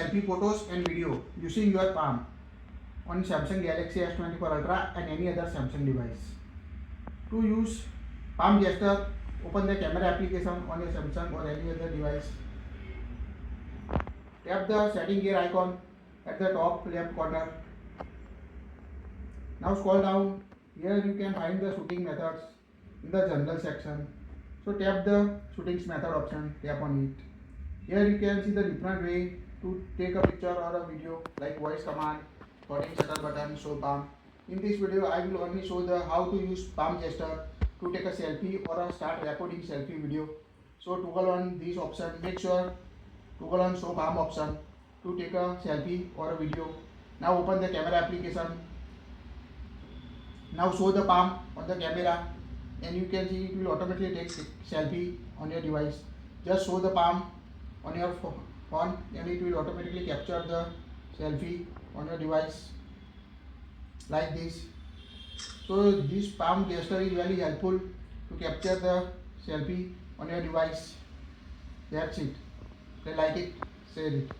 selfie photos and video using your palm on Samsung Galaxy S24 Ultra and any other Samsung device. To use palm gesture, open the camera application on your Samsung or any other device. Tap the setting gear icon at the top left corner. Now scroll down. Here you can find the shooting methods in the general section. So tap the shootings method option, tap on it. Here you can see the different way to take a picture or a video like voice command, holding shutter button, show palm. In this video I will only show the how to use palm gesture to take a selfie or start recording selfie video. So toggle on this option, make sure toggle on show palm option to take a selfie or a video. Now open the camera application. Now show the palm on the camera and you can see it will automatically take selfie on your device. Just show the palm on your phone and it will automatically capture the selfie on your device like this. So this palm gesture is very helpful to capture the selfie on your device. That's it. If you like it, share it.